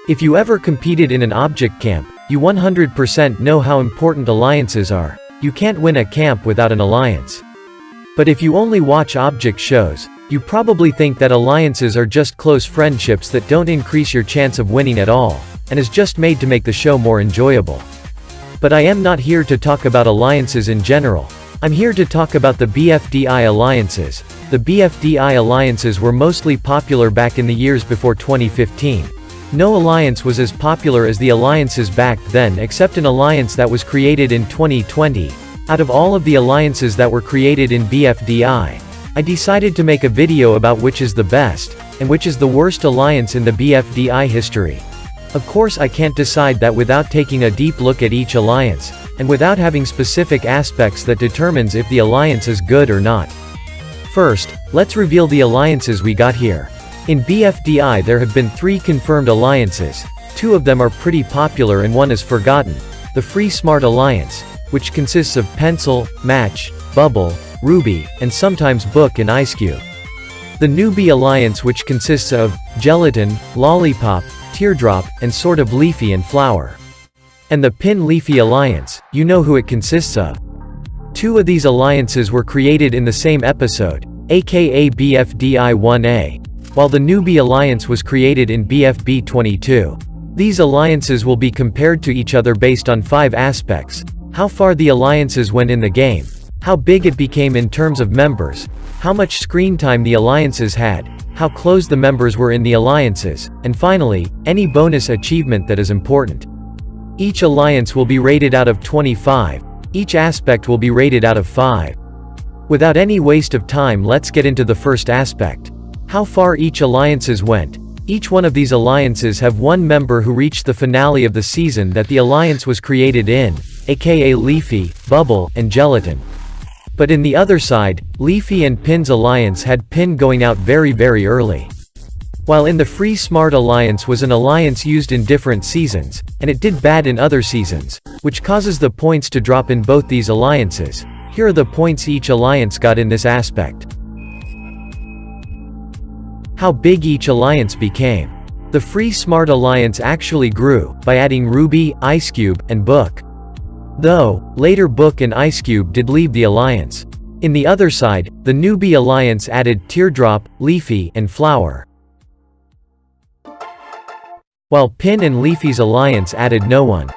If you ever competed in an object camp, you 100% know how important alliances are. You can't win a camp without an alliance. But if you only watch object shows, you probably think that alliances are just close friendships that don't increase your chance of winning at all, and is just made to make the show more enjoyable. But I am not here to talk about alliances in general. I'm here to talk about the BFDI Alliances. The BFDI Alliances were mostly popular back in the years before 2015. No alliance was as popular as the alliances back then except an alliance that was created in 2020. Out of all of the alliances that were created in BFDI, I decided to make a video about which is the best, and which is the worst alliance in the BFDI history. Of course I can't decide that without taking a deep look at each alliance, and without having specific aspects that determines if the alliance is good or not. First, let's reveal the alliances we got here. In BFDI there have been 3 confirmed alliances. 2 of them are pretty popular and 1 is forgotten. The Free Smart Alliance, which consists of Pencil, Match, Bubble, Ruby, and sometimes Book and Ice Cube. The Newbie Alliance, which consists of Gelatin, Lollipop, Teardrop, and sort of Leafy and Flower. And the Pin Leafy Alliance, you know who it consists of. 2 of these alliances were created in the same episode, aka BFDI 1A, while the Newbie Alliance was created in BFB 22. These alliances will be compared to each other based on 5 aspects: how far the alliances went in the game, how big it became in terms of members, how much screen time the alliances had, how close the members were in the alliances, and finally, any bonus achievement that is important. Each alliance will be rated out of 25. Each aspect will be rated out of 5. Without any waste of time, let's get into the first aspect. How far each alliances went. Each one of these alliances have 1 member who reached the finale of the season that the alliance was created in, aka Leafy, Bubble, and Gelatin. But in the other side, Leafy and Pin's alliance had Pin going out very early. While in the Free Smart Alliance was an alliance used in different seasons, and it did bad in other seasons, which causes the points to drop in both these alliances. Here are the points each alliance got in this aspect. How big each alliance became. The Free Smart Alliance actually grew, by adding Ruby, Ice Cube, and Book. Though, later Book and Ice Cube did leave the alliance. In the other side, the Newbie Alliance added Teardrop, Leafy, and Flower. While Pin and Leafy's alliance added no one.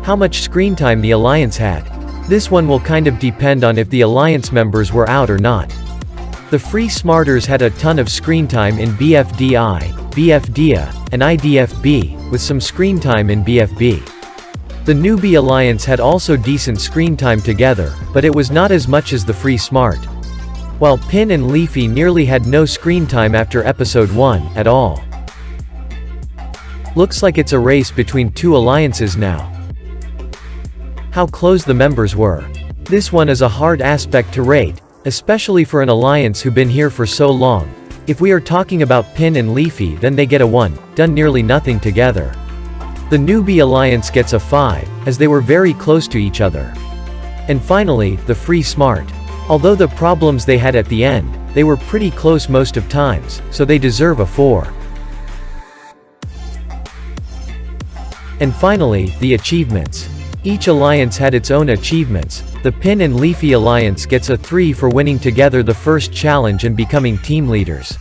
How much screen time the alliance had. This one will kind of depend on if the alliance members were out or not. The Free Smarters had a ton of screen time in BFDI, BFDIA, and IDFB, with some screen time in BFB. The Newbie Alliance had also decent screen time together, but it was not as much as the Free Smart. While Pin and Leafy nearly had no screen time after episode 1, at all. Looks like it's a race between 2 alliances now. How close the members were. This one is a hard aspect to rate, especially for an alliance who've been here for so long. If we are talking about Pin and Leafy, then they get a 1, done nearly nothing together. The Newbie Alliance gets a 5, as they were very close to each other. And finally, the Free Smart. Although the problems they had at the end, they were pretty close most of times, so they deserve a 4. And finally, the achievements. Each alliance had its own achievements. The Pin and Leafy Alliance gets a 3 for winning together the first challenge and becoming team leaders.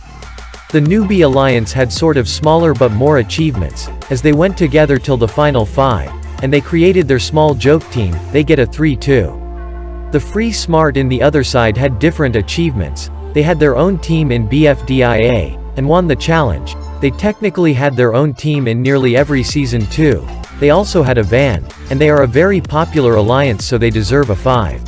The Newbie Alliance had sort of smaller but more achievements, as they went together till the final 5, and they created their small joke team. They get a 3 too. The Free Smart in the other side had different achievements. They had their own team in BFDIA, and won the challenge. They technically had their own team in nearly every season too. They also had a van, and they are a very popular alliance, so they deserve a 5.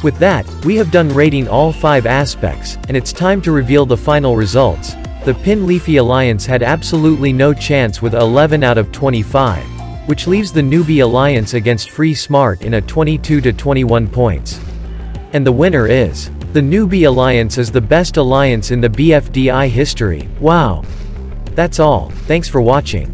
With that, we have done rating all 5 aspects, and it's time to reveal the final results. The Pin Leafy Alliance had absolutely no chance with 11 out of 25, which leaves the Newbie Alliance against Free Smart in a 22-21 points. And the winner is, the Newbie Alliance is the best alliance in the BFDI history. Wow! That's all, thanks for watching.